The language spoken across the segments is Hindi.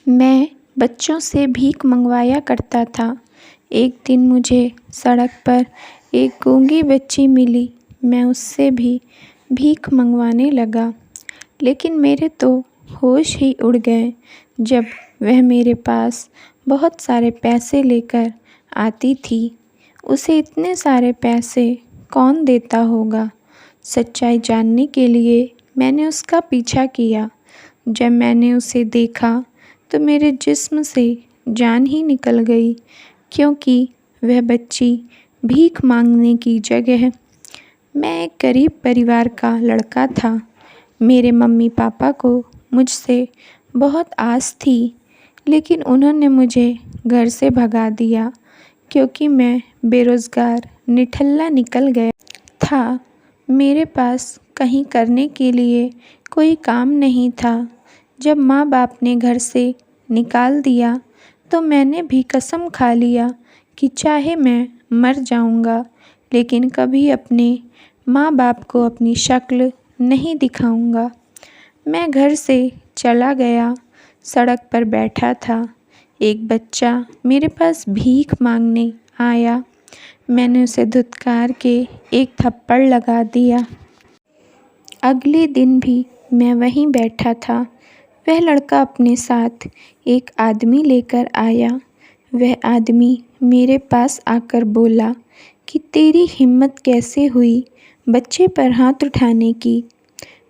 मैं बच्चों से भीख मंगवाया करता था। एक दिन मुझे सड़क पर एक गूंगी बच्ची मिली। मैं उससे भी भीख मंगवाने लगा, लेकिन मेरे तो होश ही उड़ गए जब वह मेरे पास बहुत सारे पैसे लेकर आती थी। उसे इतने सारे पैसे कौन देता होगा? सच्चाई जानने के लिए मैंने उसका पीछा किया। जब मैंने उसे देखा तो मेरे जिस्म से जान ही निकल गई, क्योंकि वह बच्ची भीख मांगने की जगह मैं एक गरीब परिवार का लड़का था। मेरे मम्मी पापा को मुझसे बहुत आस थी, लेकिन उन्होंने मुझे घर से भगा दिया क्योंकि मैं बेरोज़गार निठल्ला निकल गया था। मेरे पास कहीं करने के लिए कोई काम नहीं था। जब माँ बाप ने घर से निकाल दिया तो मैंने भी कसम खा लिया कि चाहे मैं मर जाऊँगा, लेकिन कभी अपने माँ बाप को अपनी शक्ल नहीं दिखाऊँगा। मैं घर से चला गया। सड़क पर बैठा था। एक बच्चा मेरे पास भीख मांगने आया। मैंने उसे धुतकार के एक थप्पड़ लगा दिया। अगले दिन भी मैं वहीं बैठा था। वह लड़का अपने साथ एक आदमी लेकर आया। वह आदमी मेरे पास आकर बोला कि तेरी हिम्मत कैसे हुई बच्चे पर हाथ उठाने की?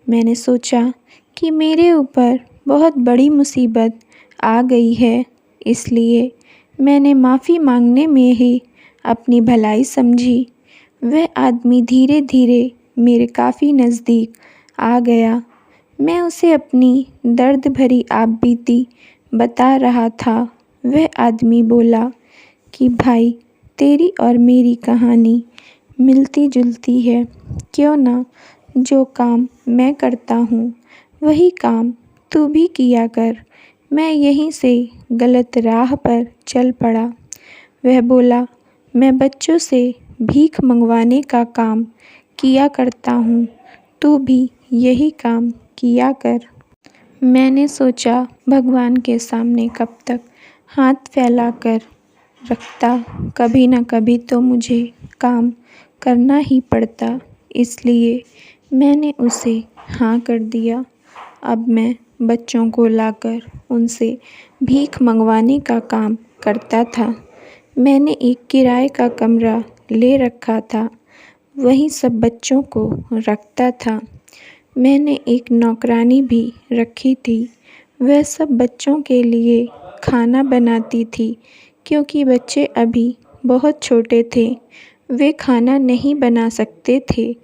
मैंने सोचा कि मेरे ऊपर बहुत बड़ी मुसीबत आ गई है, इसलिए मैंने माफ़ी मांगने में ही अपनी भलाई समझी। वह आदमी धीरे धीरे मेरे काफ़ी नज़दीक आ गया। मैं उसे अपनी दर्द भरी आपबीती बता रहा था। वह आदमी बोला कि भाई, तेरी और मेरी कहानी मिलती जुलती है। क्यों ना जो काम मैं करता हूँ वही काम तू भी किया कर। मैं यहीं से गलत राह पर चल पड़ा। वह बोला, मैं बच्चों से भीख मंगवाने का काम किया करता हूँ, तू भी यही काम किया कर। मैंने सोचा भगवान के सामने कब तक हाथ फैला कर रखता, कभी ना कभी तो मुझे काम करना ही पड़ता, इसलिए मैंने उसे हाँ कर दिया। अब मैं बच्चों को लाकर उनसे भीख मंगवाने का काम करता था। मैंने एक किराए का कमरा ले रखा था, वहीं सब बच्चों को रखता था। मैंने एक नौकरानी भी रखी थी। वह सब बच्चों के लिए खाना बनाती थी, क्योंकि बच्चे अभी बहुत छोटे थे, वे खाना नहीं बना सकते थे।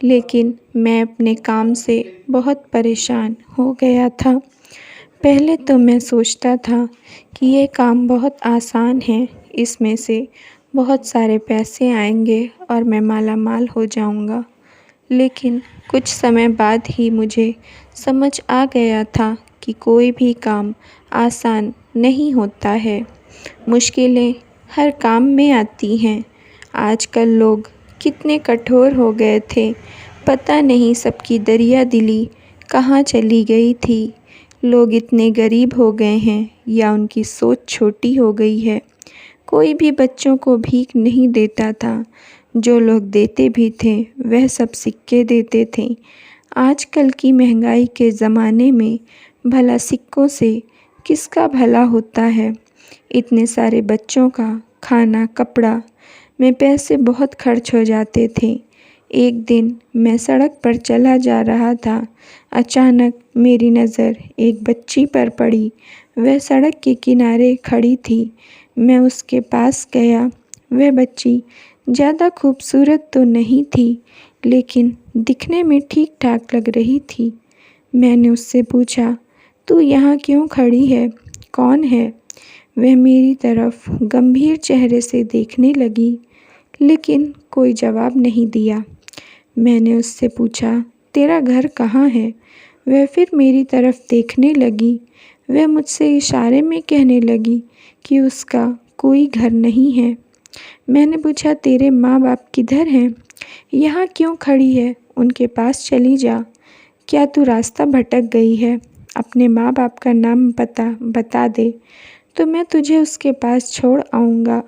लेकिन मैं अपने काम से बहुत परेशान हो गया था। पहले तो मैं सोचता था कि ये काम बहुत आसान है, इसमें से बहुत सारे पैसे आएंगे और मैं माला माल हो जाऊंगा। लेकिन कुछ समय बाद ही मुझे समझ आ गया था कि कोई भी काम आसान नहीं होता है। मुश्किलें हर काम में आती हैं। आजकल लोग कितने कठोर हो गए थे, पता नहीं सबकी दरिया दिली कहाँ चली गई थी। लोग इतने गरीब हो गए हैं या उनकी सोच छोटी हो गई है। कोई भी बच्चों को भीख नहीं देता था। जो लोग देते भी थे वह सब सिक्के देते थे। आजकल की महंगाई के ज़माने में भला सिक्कों से किसका भला होता है? इतने सारे बच्चों का खाना कपड़ा में पैसे बहुत खर्च हो जाते थे। एक दिन मैं सड़क पर चला जा रहा था। अचानक मेरी नज़र एक बच्ची पर पड़ी। वह सड़क के किनारे खड़ी थी। मैं उसके पास गया। वह बच्ची ज़्यादा खूबसूरत तो नहीं थी, लेकिन दिखने में ठीक ठाक लग रही थी। मैंने उससे पूछा, तू यहाँ क्यों खड़ी है? कौन है? वह मेरी तरफ गंभीर चेहरे से देखने लगी, लेकिन कोई जवाब नहीं दिया। मैंने उससे पूछा, तेरा घर कहाँ है? वह फिर मेरी तरफ देखने लगी। वह मुझसे इशारे में कहने लगी कि उसका कोई घर नहीं है। मैंने पूछा, तेरे माँ बाप किधर हैं? यहाँ क्यों खड़ी है? उनके पास चली जा। क्या तू रास्ता भटक गई है? अपने माँ बाप का नाम पता बता दे तो मैं तुझे उसके पास छोड़ आऊँगा।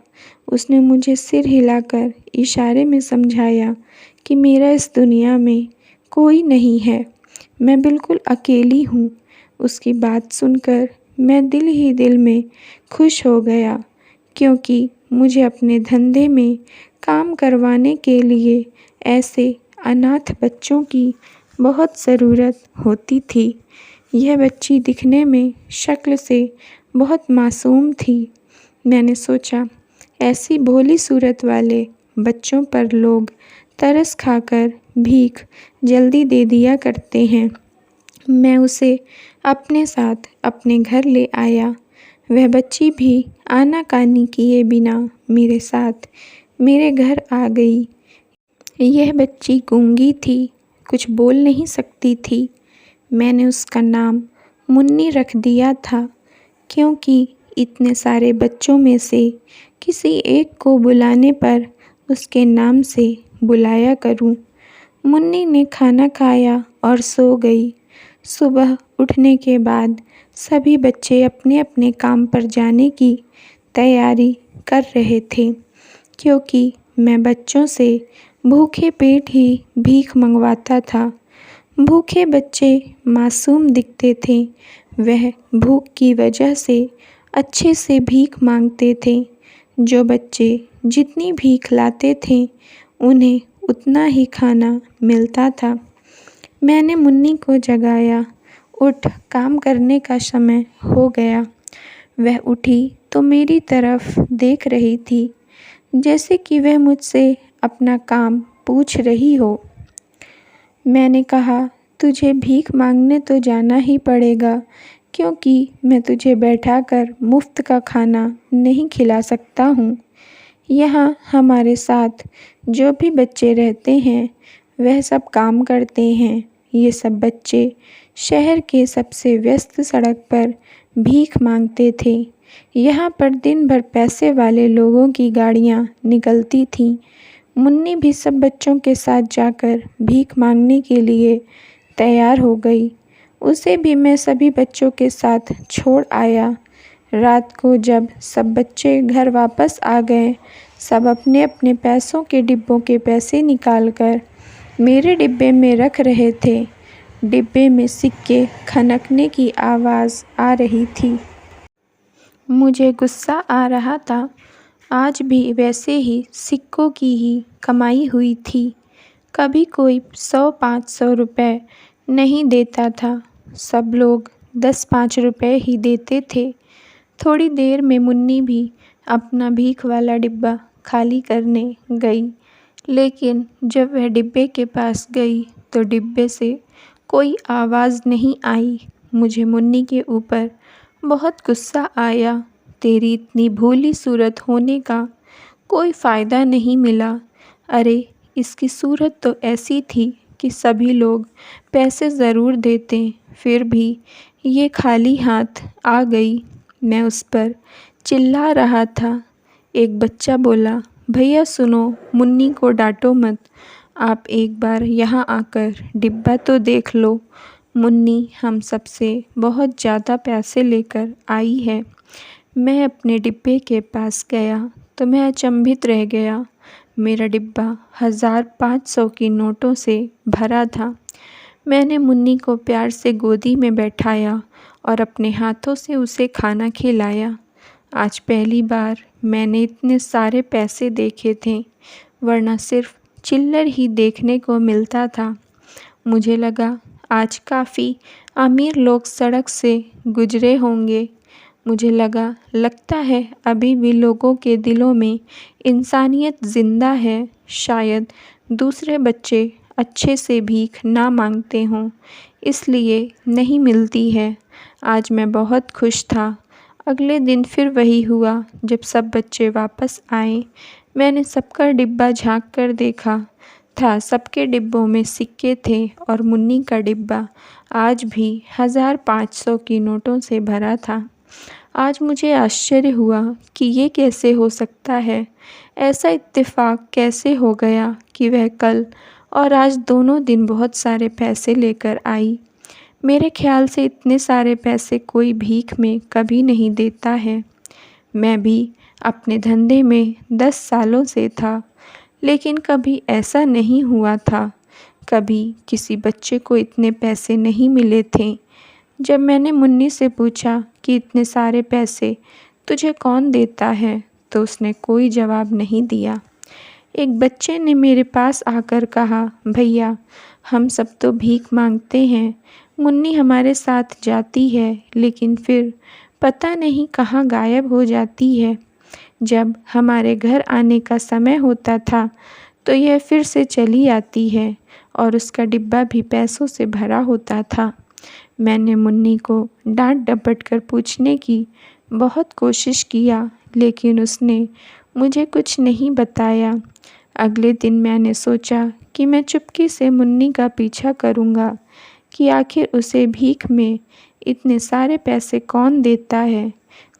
उसने मुझे सिर हिलाकर इशारे में समझाया कि मेरा इस दुनिया में कोई नहीं है, मैं बिल्कुल अकेली हूँ। उसकी बात सुनकर मैं दिल ही दिल में खुश हो गया, क्योंकि मुझे अपने धंधे में काम करवाने के लिए ऐसे अनाथ बच्चों की बहुत ज़रूरत होती थी। यह बच्ची दिखने में शक्ल से बहुत मासूम थी। मैंने सोचा, ऐसी भोली सूरत वाले बच्चों पर लोग तरस खाकर भीख जल्दी दे दिया करते हैं। मैं उसे अपने साथ अपने घर ले आया। वह बच्ची भी आनाकानी किए बिना मेरे साथ मेरे घर आ गई। यह बच्ची गूंगी थी, कुछ बोल नहीं सकती थी। मैंने उसका नाम मुन्नी रख दिया था, क्योंकि इतने सारे बच्चों में से किसी एक को बुलाने पर उसके नाम से बुलाया करूं। मुन्नी ने खाना खाया और सो गई। सुबह उठने के बाद सभी बच्चे अपने अपने काम पर जाने की तैयारी कर रहे थे, क्योंकि मैं बच्चों से भूखे पेट ही भीख मंगवाता था। भूखे बच्चे मासूम दिखते थे। वह भूख की वजह से अच्छे से भीख मांगते थे। जो बच्चे जितनी भीख लाते थे उन्हें उतना ही खाना मिलता था। मैंने मुन्नी को जगाया, उठ, काम करने का समय हो गया। वह उठी तो मेरी तरफ देख रही थी, जैसे कि वह मुझसे अपना काम पूछ रही हो। मैंने कहा, तुझे भीख मांगने तो जाना ही पड़ेगा, क्योंकि मैं तुझे बैठाकर मुफ्त का खाना नहीं खिला सकता हूँ। यहाँ हमारे साथ जो भी बच्चे रहते हैं वह सब काम करते हैं। ये सब बच्चे शहर के सबसे व्यस्त सड़क पर भीख मांगते थे। यहाँ पर दिन भर पैसे वाले लोगों की गाड़ियाँ निकलती थीं। मुन्नी भी सब बच्चों के साथ जाकर भीख मांगने के लिए तैयार हो गई। उसे भी मैं सभी बच्चों के साथ छोड़ आया। रात को जब सब बच्चे घर वापस आ गए, सब अपने अपने पैसों के डिब्बों के पैसे निकालकर मेरे डिब्बे में रख रहे थे। डिब्बे में सिक्के खनकने की आवाज़ आ रही थी। मुझे गुस्सा आ रहा था। आज भी वैसे ही सिक्कों की ही कमाई हुई थी। कभी कोई 100-500 रुपए नहीं देता था। सब लोग 10-5 रुपए ही देते थे। थोड़ी देर में मुन्नी भी अपना भीख वाला डिब्बा खाली करने गई, लेकिन जब वह डिब्बे के पास गई तो डिब्बे से कोई आवाज़ नहीं आई। मुझे मुन्नी के ऊपर बहुत गुस्सा आया। तेरी इतनी भोली सूरत होने का कोई फ़ायदा नहीं मिला। अरे, इसकी सूरत तो ऐसी थी कि सभी लोग पैसे ज़रूर देते, फिर भी ये खाली हाथ आ गई। मैं उस पर चिल्ला रहा था। एक बच्चा बोला, भैया सुनो, मुन्नी को डांटो मत, आप एक बार यहाँ आकर डिब्बा तो देख लो। मुन्नी हम सबसे बहुत ज़्यादा पैसे लेकर आई है। मैं अपने डिब्बे के पास गया तो मैं अचंभित रह गया। मेरा डिब्बा 1000-500 की नोटों से भरा था। मैंने मुन्नी को प्यार से गोदी में बैठाया और अपने हाथों से उसे खाना खिलाया। आज पहली बार मैंने इतने सारे पैसे देखे थे, वरना सिर्फ चिल्लर ही देखने को मिलता था। मुझे लगा आज काफ़ी अमीर लोग सड़क से गुजरे होंगे। मुझे लगता है अभी भी लोगों के दिलों में इंसानियत ज़िंदा है। शायद दूसरे बच्चे अच्छे से भीख ना मांगते हों, इसलिए नहीं मिलती है। आज मैं बहुत खुश था। अगले दिन फिर वही हुआ। जब सब बच्चे वापस आए, मैंने सबका डिब्बा झांक कर देखा था। सबके डिब्बों में सिक्के थे और मुन्नी का डिब्बा आज भी 1000-500 की नोटों से भरा था। आज मुझे आश्चर्य हुआ कि ये कैसे हो सकता है। ऐसा इत्तेफाक कैसे हो गया कि वह कल और आज दोनों दिन बहुत सारे पैसे लेकर आई। मेरे ख्याल से इतने सारे पैसे कोई भीख में कभी नहीं देता है। मैं भी अपने धंधे में 10 सालों से था, लेकिन कभी ऐसा नहीं हुआ था। कभी किसी बच्चे को इतने पैसे नहीं मिले थे। जब मैंने मुन्नी से पूछा कि इतने सारे पैसे तुझे कौन देता है, तो उसने कोई जवाब नहीं दिया। एक बच्चे ने मेरे पास आकर कहा, भैया हम सब तो भीख मांगते हैं। मुन्नी हमारे साथ जाती है, लेकिन फिर पता नहीं कहाँ गायब हो जाती है। जब हमारे घर आने का समय होता था तो यह फिर से चली आती है और उसका डिब्बा भी पैसों से भरा होता था। मैंने मुन्नी को डांट डपट कर पूछने की बहुत कोशिश किया, लेकिन उसने मुझे कुछ नहीं बताया। अगले दिन मैंने सोचा कि मैं चुपके से मुन्नी का पीछा करूँगा कि आखिर उसे भीख में इतने सारे पैसे कौन देता है,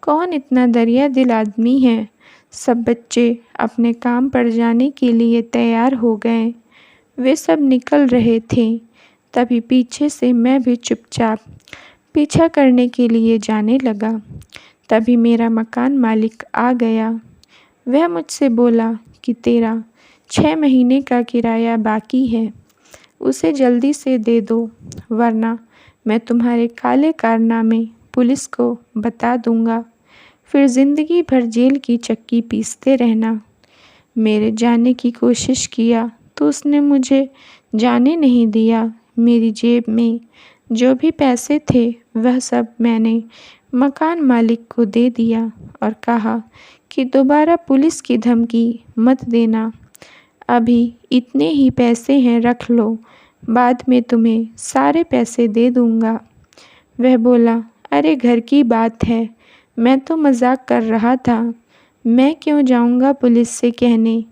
कौन इतना दरिया दिल आदमी है। सब बच्चे अपने काम पर जाने के लिए तैयार हो गए। वे सब निकल रहे थे। तभी पीछे से मैं भी चुपचाप पीछा करने के लिए जाने लगा। तभी मेरा मकान मालिक आ गया। वह मुझसे बोला कि तेरा 6 महीने का किराया बाकी है, उसे जल्दी से दे दो, वरना मैं तुम्हारे काले कारनामे पुलिस को बता दूंगा। फिर ज़िंदगी भर जेल की चक्की पीसते रहना। मेरे जाने की कोशिश किया तो उसने मुझे जाने नहीं दिया। मेरी जेब में जो भी पैसे थे वह सब मैंने मकान मालिक को दे दिया और कहा कि दोबारा पुलिस की धमकी मत देना। अभी इतने ही पैसे हैं, रख लो, बाद में तुम्हें सारे पैसे दे दूंगा। वह बोला, अरे घर की बात है, मैं तो मजाक कर रहा था। मैं क्यों जाऊंगा पुलिस से कहने।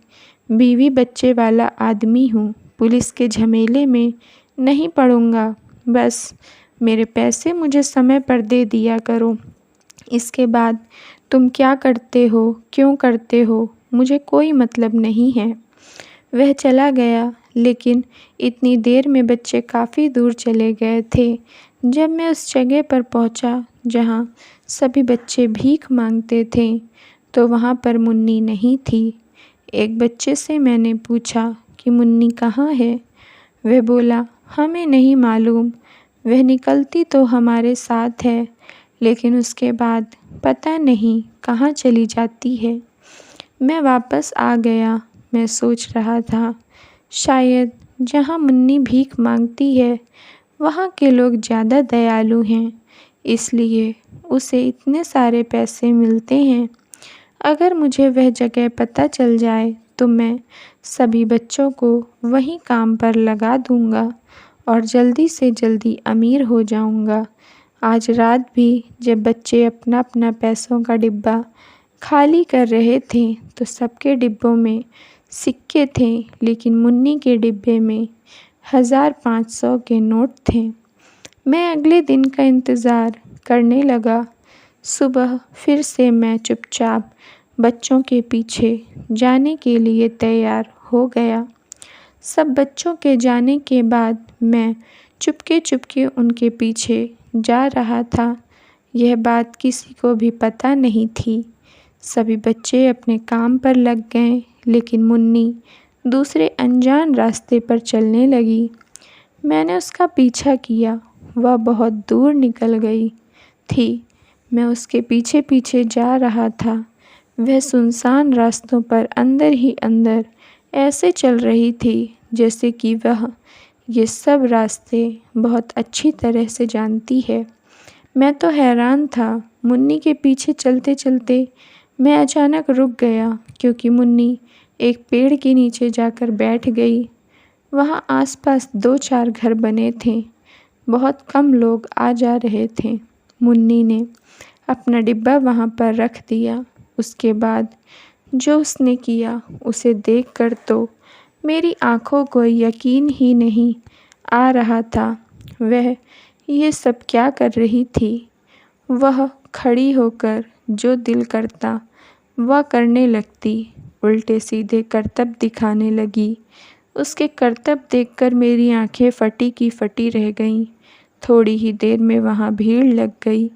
बीवी बच्चे वाला आदमी हूँ, पुलिस के झमेले में नहीं पड़ूंगा। बस मेरे पैसे मुझे समय पर दे दिया करो। इसके बाद तुम क्या करते हो, क्यों करते हो, मुझे कोई मतलब नहीं है। वह चला गया, लेकिन इतनी देर में बच्चे काफ़ी दूर चले गए थे। जब मैं उस जगह पर पहुंचा जहां सभी बच्चे भीख मांगते थे, तो वहां पर मुन्नी नहीं थी। एक बच्चे से मैंने पूछा कि मुन्नी कहाँ है। वह बोला, हमें नहीं मालूम, वह निकलती तो हमारे साथ है, लेकिन उसके बाद पता नहीं कहाँ चली जाती है। मैं वापस आ गया। मैं सोच रहा था, शायद जहाँ मुन्नी भीख मांगती है वहाँ के लोग ज़्यादा दयालु हैं, इसलिए उसे इतने सारे पैसे मिलते हैं। अगर मुझे वह जगह पता चल जाए तो मैं सभी बच्चों को वहीं काम पर लगा दूंगा और जल्दी से जल्दी अमीर हो जाऊंगा। आज रात भी जब बच्चे अपना अपना पैसों का डिब्बा खाली कर रहे थे तो सबके डिब्बों में सिक्के थे, लेकिन मुन्नी के डिब्बे में 1500 के नोट थे। मैं अगले दिन का इंतज़ार करने लगा। सुबह फिर से मैं चुपचाप बच्चों के पीछे जाने के लिए तैयार हो गया। सब बच्चों के जाने के बाद मैं चुपके चुपके उनके पीछे जा रहा था। यह बात किसी को भी पता नहीं थी। सभी बच्चे अपने काम पर लग गए, लेकिन मुन्नी दूसरे अनजान रास्ते पर चलने लगी। मैंने उसका पीछा किया। वह बहुत दूर निकल गई थी। मैं उसके पीछे पीछे जा रहा था। वह सुनसान रास्तों पर अंदर ही अंदर ऐसे चल रही थी जैसे कि वह ये सब रास्ते बहुत अच्छी तरह से जानती है। मैं तो हैरान था। मुन्नी के पीछे चलते चलते मैं अचानक रुक गया, क्योंकि मुन्नी एक पेड़ के नीचे जाकर बैठ गई। वहाँ आसपास 2-4 घर बने थे। बहुत कम लोग आ जा रहे थे। मुन्नी ने अपना डिब्बा वहाँ पर रख दिया। उसके बाद जो उसने किया उसे देखकर तो मेरी आँखों को यकीन ही नहीं आ रहा था। वह ये सब क्या कर रही थी। वह खड़ी होकर जो दिल करता वह करने लगती, उल्टे सीधे करतब दिखाने लगी। उसके करतब देखकर मेरी आंखें फटी की फटी रह गईं। थोड़ी ही देर में वहाँ भीड़ लग गई।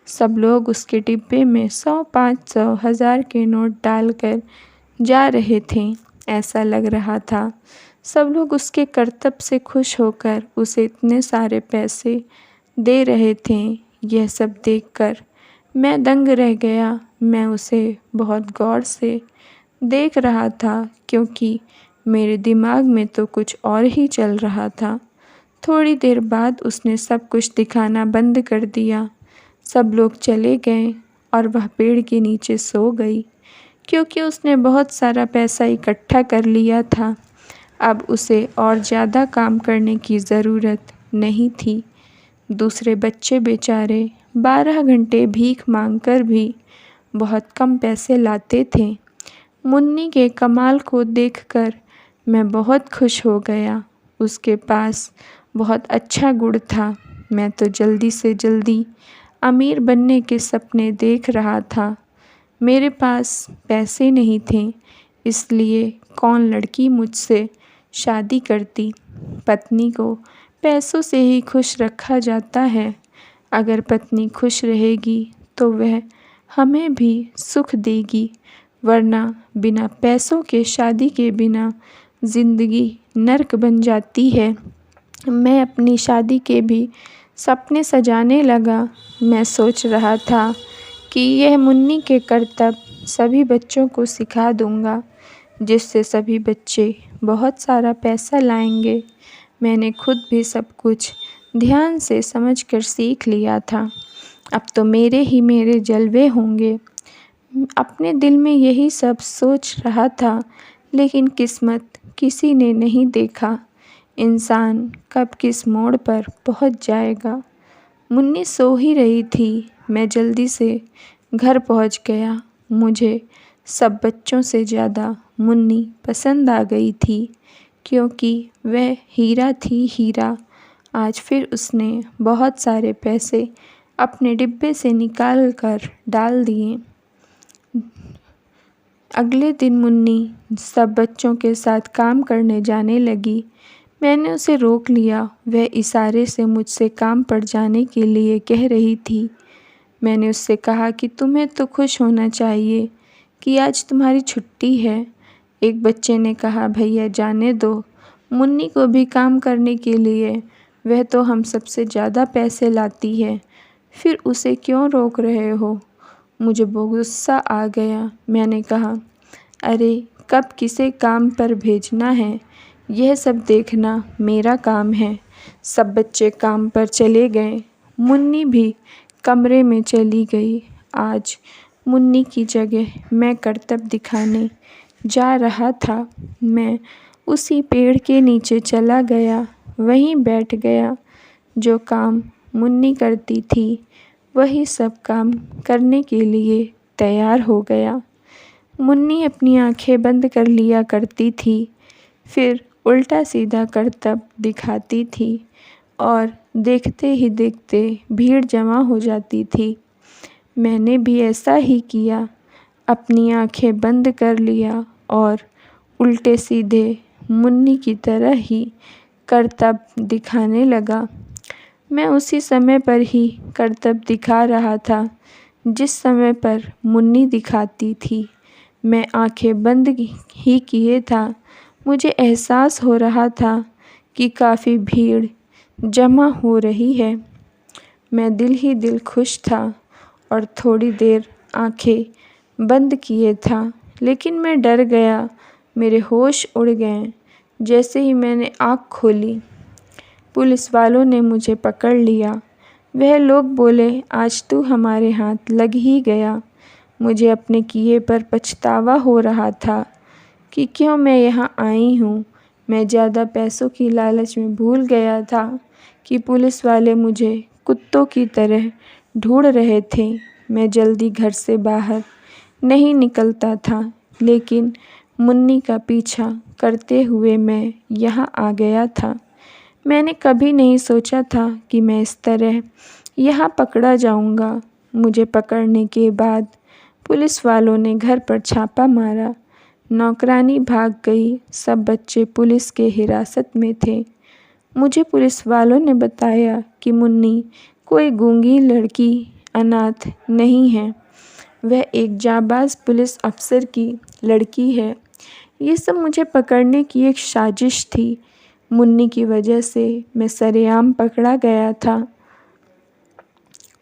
सब लोग उसके डिब्बे में 100, 500, 1000 के नोट डालकर जा रहे थे। ऐसा लग रहा था सब लोग उसके करतब से खुश होकर उसे इतने सारे पैसे दे रहे थे। यह सब देखकर मैं दंग रह गया। मैं उसे बहुत गौर से देख रहा था क्योंकि मेरे दिमाग में तो कुछ और ही चल रहा था। थोड़ी देर बाद उसने सब कुछ दिखाना बंद कर दिया। सब लोग चले गए और वह पेड़ के नीचे सो गई क्योंकि उसने बहुत सारा पैसा इकट्ठा कर लिया था। अब उसे और ज़्यादा काम करने की ज़रूरत नहीं थी। दूसरे बच्चे बेचारे 12 घंटे भीख मांगकर भी बहुत कम पैसे लाते थे। मुन्नी के कमाल को देखकर मैं बहुत खुश हो गया। उसके पास बहुत अच्छा गुण था। मैं तो जल्दी से जल्दी अमीर बनने के सपने देख रहा था। मेरे पास पैसे नहीं थे, इसलिए कौन लड़की मुझसे शादी करती। पत्नी को पैसों से ही खुश रखा जाता है। अगर पत्नी खुश रहेगी तो वह हमें भी सुख देगी, वरना बिना पैसों के शादी के बिना ज़िंदगी नर्क बन जाती है। मैं अपनी शादी के भी सपने सजाने लगा। मैं सोच रहा था कि यह मुन्नी के करतब सभी बच्चों को सिखा दूंगा, जिससे सभी बच्चे बहुत सारा पैसा लाएंगे। मैंने खुद भी सब कुछ ध्यान से समझकर सीख लिया था। अब तो मेरे जलवे होंगे। अपने दिल में यही सब सोच रहा था, लेकिन किस्मत किसी ने नहीं देखा। इंसान कब किस मोड़ पर पहुंच जाएगा। मुन्नी सो ही रही थी। मैं जल्दी से घर पहुंच गया। मुझे सब बच्चों से ज़्यादा मुन्नी पसंद आ गई थी क्योंकि वह हीरा थी, हीरा। आज फिर उसने बहुत सारे पैसे अपने डिब्बे से निकाल कर डाल दिए। अगले दिन मुन्नी सब बच्चों के साथ काम करने जाने लगी। मैंने उसे रोक लिया। वह इशारे से मुझसे काम पर जाने के लिए कह रही थी। मैंने उससे कहा कि तुम्हें तो खुश होना चाहिए कि आज तुम्हारी छुट्टी है। एक बच्चे ने कहा, भैया जाने दो, मुन्नी को भी काम करने के लिए, वह तो हम सबसे ज़्यादा पैसे लाती है, फिर उसे क्यों रोक रहे हो। मुझे बहुत गुस्सा आ गया। मैंने कहा, अरे कब किसे काम पर भेजना है, यह सब देखना मेरा काम है। सब बच्चे काम पर चले गए। मुन्नी भी कमरे में चली गई। आज मुन्नी की जगह मैं करतब दिखाने जा रहा था। मैं उसी पेड़ के नीचे चला गया, वहीं बैठ गया। जो काम मुन्नी करती थी वही सब काम करने के लिए तैयार हो गया। मुन्नी अपनी आंखें बंद कर लिया करती थी, फिर उल्टा सीधा करतब दिखाती थी और देखते ही देखते भीड़ जमा हो जाती थी। मैंने भी ऐसा ही किया, अपनी आंखें बंद कर लिया और उल्टे सीधे मुन्नी की तरह ही करतब दिखाने लगा। मैं उसी समय पर ही करतब दिखा रहा था जिस समय पर मुन्नी दिखाती थी। मैं आंखें बंद ही किए था। मुझे एहसास हो रहा था कि काफ़ी भीड़ जमा हो रही है। मैं दिल ही दिल खुश था और थोड़ी देर आंखें बंद किए था, लेकिन मैं डर गया। मेरे होश उड़ गए। जैसे ही मैंने आँख खोली, पुलिस वालों ने मुझे पकड़ लिया। वह लोग बोले, आज तू हमारे हाथ लग ही गया। मुझे अपने किए पर पछतावा हो रहा था कि क्यों मैं यहाँ आई हूँ। मैं ज़्यादा पैसों की लालच में भूल गया था कि पुलिस वाले मुझे कुत्तों की तरह ढूंढ रहे थे। मैं जल्दी घर से बाहर नहीं निकलता था, लेकिन मुन्नी का पीछा करते हुए मैं यहाँ आ गया था। मैंने कभी नहीं सोचा था कि मैं इस तरह यहाँ पकड़ा जाऊँगा। मुझे पकड़ने के बाद पुलिस वालों ने घर पर छापा मारा। नौकरानी भाग गई। सब बच्चे पुलिस के हिरासत में थे। मुझे पुलिस वालों ने बताया कि मुन्नी कोई गूंगी लड़की अनाथ नहीं है, वह एक जाबाज पुलिस अफसर की लड़की है। ये सब मुझे पकड़ने की एक साजिश थी। मुन्नी की वजह से मैं सरेआम पकड़ा गया था।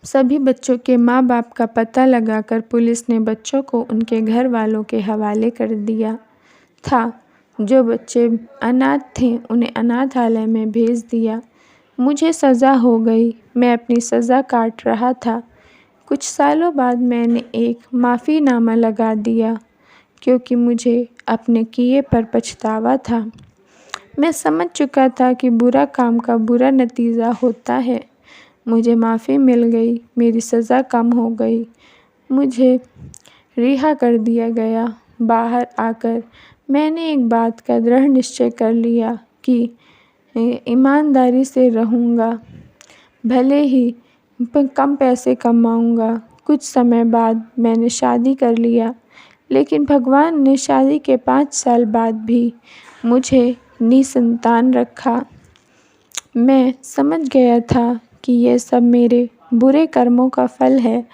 सभी बच्चों के माँ बाप का पता लगाकर पुलिस ने बच्चों को उनके घर वालों के हवाले कर दिया था। जो बच्चे अनाथ थे उन्हें अनाथालय में भेज दिया। मुझे सज़ा हो गई। मैं अपनी सज़ा काट रहा था। कुछ सालों बाद मैंने एक माफ़ीनामा लगा दिया क्योंकि मुझे अपने किए पर पछतावा था। मैं समझ चुका था कि बुरा काम का बुरा नतीजा होता है। मुझे माफ़ी मिल गई, मेरी सज़ा कम हो गई, मुझे रिहा कर दिया गया। बाहर आकर मैंने एक बात का दृढ़ निश्चय कर लिया कि ईमानदारी से रहूँगा, भले ही कम पैसे कमाऊँगा। कुछ समय बाद मैंने शादी कर लिया, लेकिन भगवान ने शादी के 5 साल बाद भी मुझे निसंतान रखा। मैं समझ गया था कि यह सब मेरे बुरे कर्मों का फल है,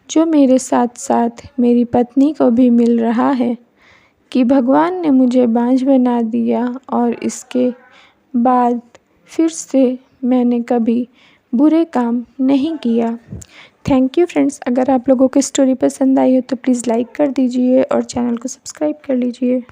जो मेरे साथ साथ मेरी पत्नी को भी मिल रहा है कि भगवान ने मुझे बांझ बना दिया और इसके बाद फिर से मैंने कभी बुरे काम नहीं किया। Thank you friends. अगर आप लोगों को स्टोरी पसंद आई हो तो प्लीज़ लाइक कर दीजिए और चैनल को सब्सक्राइब कर लीजिए।